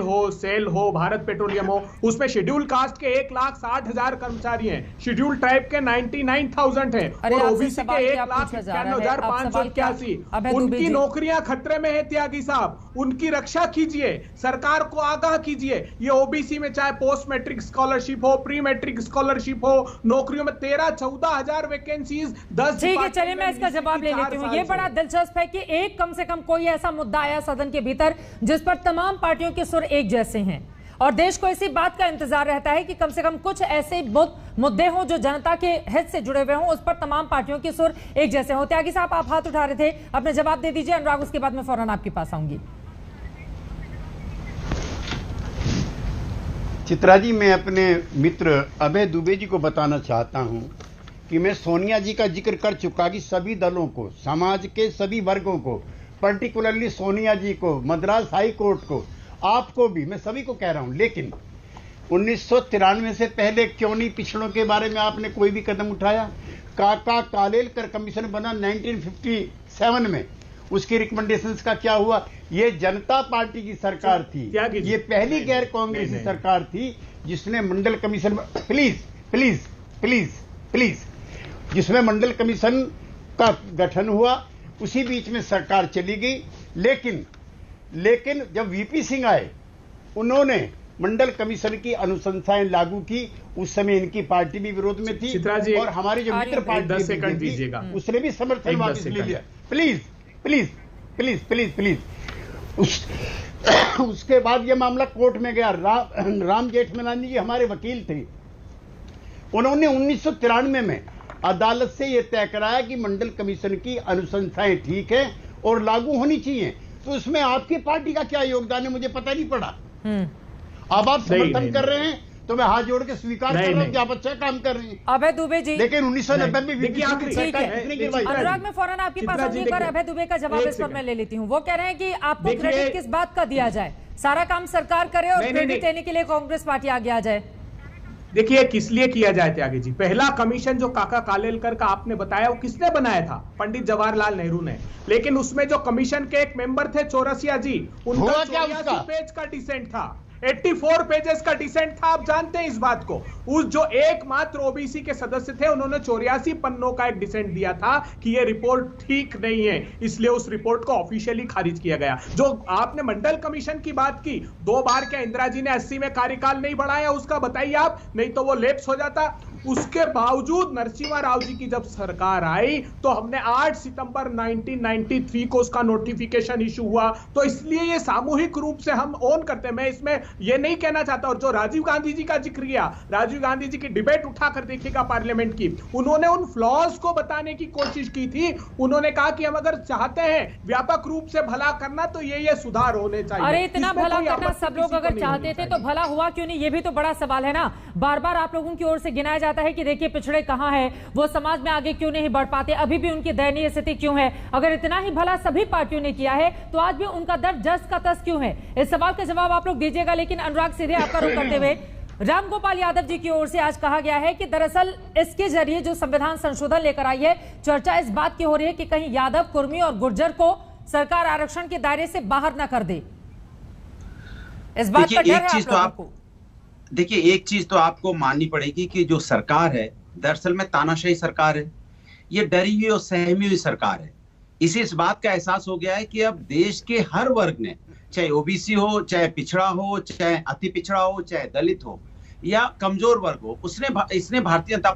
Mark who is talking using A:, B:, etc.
A: हो, सेल हो, भारत पेट्रोलियम हो, उसमें शेड्यूल कास्ट के 1,60,000 कर्मचारी हैं, शेड्यूल ट्राइब के 99,000 हैं और ओबीसी के 1,91,581। उनकी नौकरियां खतरे में है त्यागी साहब, उनकी रक्षा कीजिए, सरकार को आगाह कीजिए। ये ओबीसी में चाहे पोस्ट मैट्रिक स्कॉलरशिप हो, प्री मैट्रिक स्कॉलरशिप हो, नौकरियों में 13-14 हजार वैकेंसीज, 10।
B: ठीक है, चलिए मैं इसका जवाब ले लेती हूँ। ये बड़ा दिलचस्प है कि एक कम से कम कोई ऐसा मुद्दा आया सदन के भीतर जिस पर तमाम पार्टियों के सुर एक जैसे हैं और देश को इसी बात का इंतजार रहता है कि कम से कम कुछ ऐसे मुद्दे हों जो जनता के हित से जुड़े हुए हों, उस पर तमाम पार्टियों के सुर एक जैसे हों। त्यागी साहब, आप हाथ उठा रहे थे, अपने जवाब दे दीजिए। अनुराग, उसके बाद मैं फौरन आपके पास आऊंगी।
C: चित्रा जी, मैं अपने मित्र अभय दुबे जी को बताना चाहता हूं कि मैं सोनिया जी का जिक्र कर चुका कि सभी दलों को, समाज के सभी वर्गों को, पर्टिकुलरली सोनिया जी को, मद्रास हाई कोर्ट को, आपको भी, मैं सभी को कह रहा हूं। लेकिन 1993 से पहले क्यों नहीं पिछड़ों के बारे में आपने कोई भी कदम उठाया? काका कालेलकर कमीशन बना 1957 में, उसकी रिकमेंडेशंस का क्या हुआ? ये जनता पार्टी की सरकार थी, ये पहली गैर कांग्रेसी सरकार थी जिसने Mandal commission, please please please please, जिसमें मंडल कमीशन का गठन हुआ, उसी बीच में सरकार चली गई। लेकिन जब वीपी सिंह आए, उन्होंने मंडल कमीशन की अनुशंसाएं लागू की। उस समय इनकी पार्टी भी विरोध में थी और हमारी जो मित्र पार्टी थी उसने भी समर्थन वापस ले लिया। Please please please please please. उसके बाद यह मामला कोर्ट में गया। राम जेठमलानी जी हमारे वकील थे, उन्होंने 1993 में अदालत से यह तय कराया कि मंडल कमीशन की अनुशंसाएं ठीक है और लागू होनी चाहिए। तो उसमें आपकी पार्टी का क्या योगदान है मुझे पता नहीं पड़ा। अब आप समर्थन कर रहे हैं तो मैं हाथ जोड़ के स्वीकार कर रहा हूं कि आप अच्छा काम कर रहे हैं।
B: अभय दुबे जी,
C: लेकिन 1990 में
B: अनुराग में फौरन आपके पास आऊंगी। एक बार अभय दुबे का जवाब इस पर मैं ले लेती हूँ। वो कह रहे हैं कि आपको क्रेडिट किस बात का दिया जाए, सारा काम सरकार करे और क्रेडिट लेने के लिए कांग्रेस पार्टी आगे आ जाए।
A: देखिए, किस लिए किया जाए त्यागी जी? पहला कमीशन जो काका कालेलकर का आपने बताया, वो किसने बनाया था? पंडित जवाहरलाल नेहरू ने। लेकिन उसमें जो कमीशन के एक मेंबर थे चौरसिया जी, उनका 84 पेज का डिसेंट था, 84 पेजेस का डिसेंट था। आप जानते हैं इस बात को। उस जो एकमात्र ओबीसी के सदस्य थे, उन्होंने 84 पन्नों का एक डिसेंट दिया था कि यह रिपोर्ट ठीक नहीं है, इसलिए उस रिपोर्ट को ऑफिशियली खारिज किया गया। जो आपने मंडल कमीशन की बात की, 2 बार क्या इंदिरा जी ने 80 में कार्यकाल नहीं बढ़ाया उसका बताइए आप, नहीं तो वो लेप्स हो जाता। उसके बावजूद नरसिम्हा राव जी की जब सरकार आई तो हमने 8 सितंबर 1993 को उसका नोटिफिकेशन इशू हुआ। तो इसलिए ये सामूहिक रूप से हम ऑन करते हैं। मैं इसमें ये नहीं कहना चाहता। और जो राजीव गांधी जी का जिक्र किया, राजीव गांधी जी की डिबेट उठाकर देखिएगा पार्लियामेंट की, उन्होंने उन फ्लॉज को बताने की कोशिश की थी। उन्होंने कहा कि हम अगर चाहते हैं व्यापक रूप से भला करना तो ये सुधार होने चाहिए।
B: अरे इतना भला करना सब लोग अगर चाहते थे तो भला हुआ क्यों नहीं? ये भी तो बड़ा सवाल है ना। बार बार आप लोगों की ओर से गिनाया जाता है कि देखिए पिछड़े कहां है, वो समाज में आगे क्यों नहीं बढ़ पाते, अभी भी उनकी दयनीय स्थिति क्यों है? अगर इतना ही भला सभी पार्टियों ने किया है तो आज भी उनका दर्द जस का तस क्यों है? इस सवाल का जवाब आप लोग दीजिएगा। लेकिन अनुराग, सीधे आपका रुख करते हुए, रामगोपाल यादव जी की ओर से आज कहा गया है कि दरअसल इसके जरिए जो संविधान संशोधन लेकर आई है, चर्चा इस बात की हो रही है कि कहीं यादव, कुर्मी और गुर्जर को सरकार आरक्षण के दायरे से बाहर न कर दे। इस बात का डर है आप लोगों को?
D: देखिए, एक चीज तो आपको माननी पड़ेगी कि जो सरकार है दरअसल में तानाशाही सरकार है। ये डरी हुई और सहमी हुई सरकार है। इसे इस बात का एहसास हो गया है कि अब देश के हर वर्ग ने, चाहे ओबीसी हो, चाहे पिछड़ा हो, चाहे अति पिछड़ा हो, चाहे दलित हो या कमजोर वर्ग हो, इसने भारतीय जनता